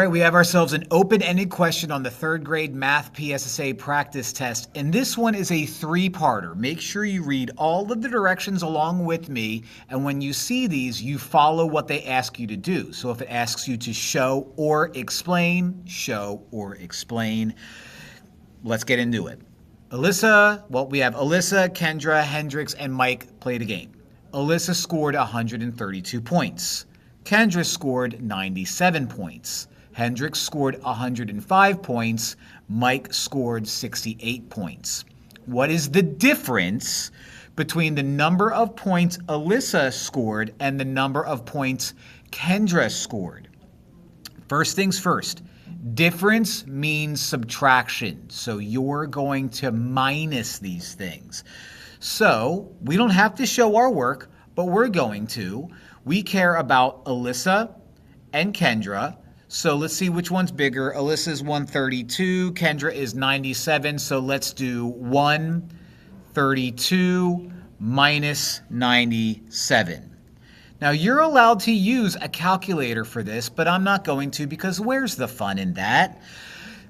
right, we have ourselves an open-ended question on the third grade Math PSSA practice test, and this one is a three-parter. Make sure you read all of the directions along with me, and when you see these, you follow what they ask you to do. So if it asks you to show or explain, let's get into it. We have Alyssa, Kendra, Hendrix, and Mike played a game. Alyssa scored 132 points. Kendra scored 97 points. Hendrix scored 105 points. Mike scored 68 points. What is the difference between the number of points Alyssa scored and the number of points Kendra scored? First things first, difference means subtraction. So you're going to minus these things. So we don't have to show our work, but we're going to. We care about Alyssa and Kendra. So let's see which one's bigger. Alyssa's 132, Kendra is 97. So let's do 132 minus 97. Now you're allowed to use a calculator for this, but I'm not going to because where's the fun in that?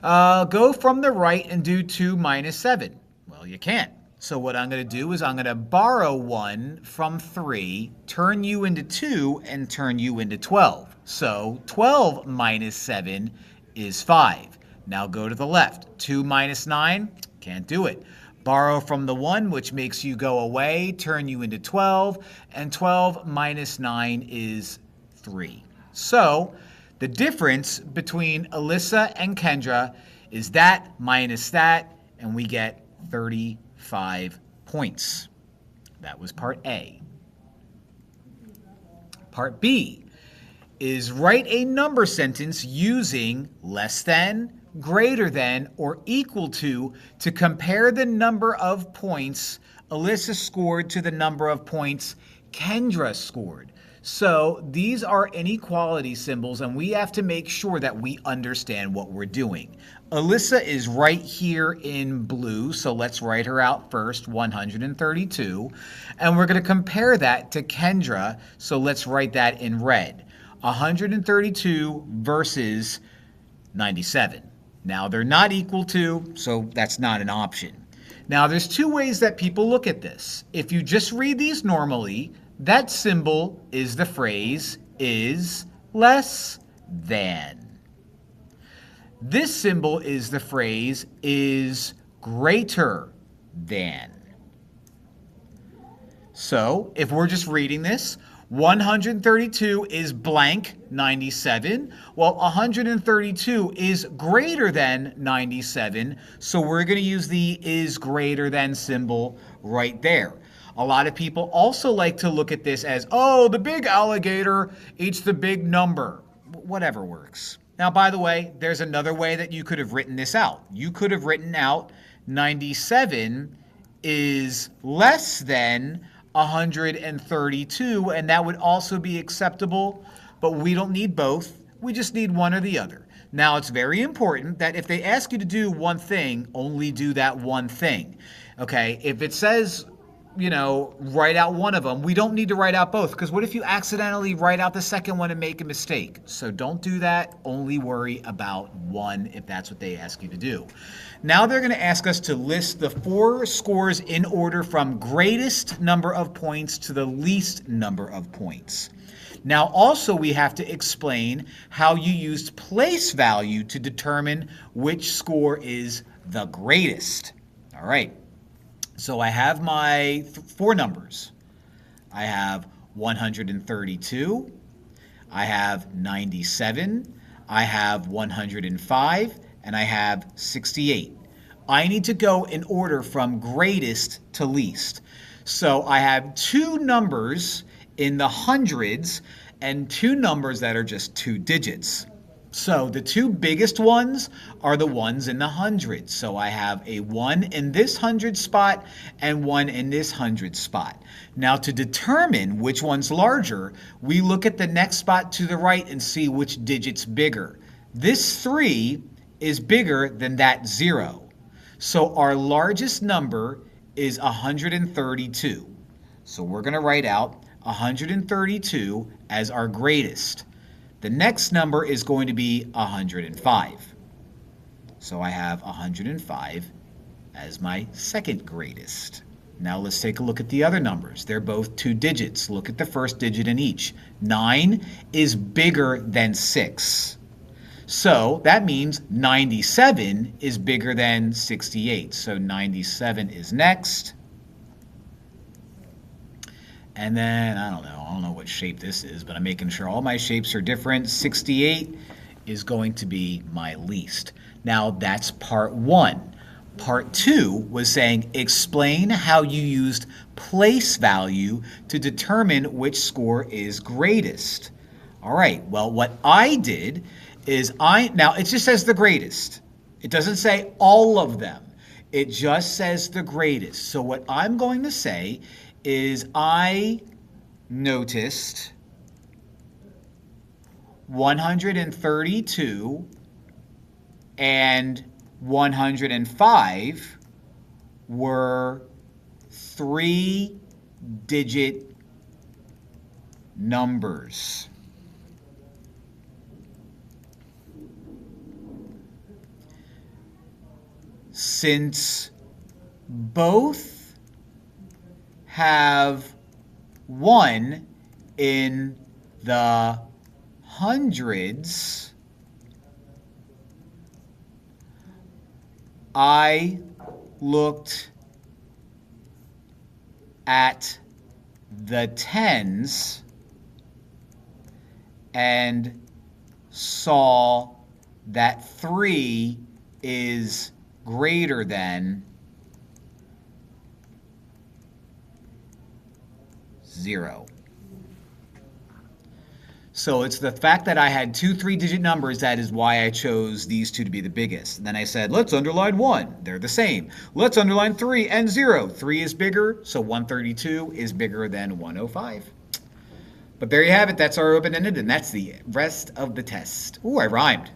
Go from the right and do 2 minus 7. Well, you can't. So what I'm going to do is I'm going to borrow 1 from 3, turn you into 2, and turn you into 12. So 12 minus 7 is 5. Now go to the left. 2 minus 9, can't do it. Borrow from the 1, which makes you go away, turn you into 12, and 12 minus 9 is 3. So the difference between Alyssa and Kendra is that minus that, and we get 35 points. That was part A. Part B is write a number sentence using less than, greater than, or equal to compare the number of points Alyssa scored to the number of points Kendra scored. So these are inequality symbols, and we have to make sure that we understand what we're doing. Alyssa is right here in blue, so let's write her out first, 132. And we're going to compare that to Kendra, so let's write that in red. 132 versus 97. Now they're not equal to, so that's not an option. Now there's two ways that people look at this. If you just read these normally, that symbol is the phrase is less than. This symbol is the phrase is greater than. So if we're just reading this, 132 is blank 97. Well, 132 is greater than 97. So we're going to use the is greater than symbol right there. A lot of people also like to look at this as, oh, the big alligator eats the big number. Whatever works. Now, by the way, there's another way that you could have written this out. You could have written out 97 is less than 132, and that would also be acceptable, but we don't need both. We just need one or the other. Now, it's very important that if they ask you to do one thing, only do that one thing. Okay, if it says, write out one of them, we don't need to write out both, because what if you accidentally write out the second one and make a mistake? So don't do that. Only worry about one if that's what they ask you to do. Now they're going to ask us to list the 4 scores in order from greatest number of points to the least number of points. Now also we have to explain how you used place value to determine which score is the greatest. All right. So I have my 4 numbers. I have 132, I have 97, I have 105, and I have 68. I need to go in order from greatest to least. So I have 2 numbers in the hundreds and 2 numbers that are just 2 digits. So the 2 biggest ones are the ones in the hundreds. So I have a 1 in this 100 spot and 1 in this 100 spot. Now to determine which one's larger, we look at the next spot to the right and see which digit's bigger. This 3 is bigger than that 0. So our largest number is 132. So we're going to write out 132 as our greatest. The next number is going to be 105. So I have 105 as my second greatest. Now let's take a look at the other numbers. They're both 2 digits. Look at the first digit in each. 9 is bigger than 6. So that means 97 is bigger than 68. So 97 is next. And then, I don't know what shape this is, but I'm making sure all my shapes are different. 68 is going to be my least. Now that's part 1. Part 2 was saying explain how you used place value to determine which score is greatest. All right, well, what I did is now it just says the greatest. It doesn't say all of them. It just says the greatest. So what I'm going to say is I noticed 132 and 105 were 3-digit numbers. Since both have 1 in the hundreds, I looked at the tens and saw that 3 is greater than 0. So it's the fact that I had 2 3-digit numbers that is why I chose these two to be the biggest. And then I said, let's underline 1. They're the same. Let's underline 3 and 0. 3 is bigger, so 132 is bigger than 105. But there you have it. That's our open-ended, and that's the rest of the test. Ooh, I rhymed.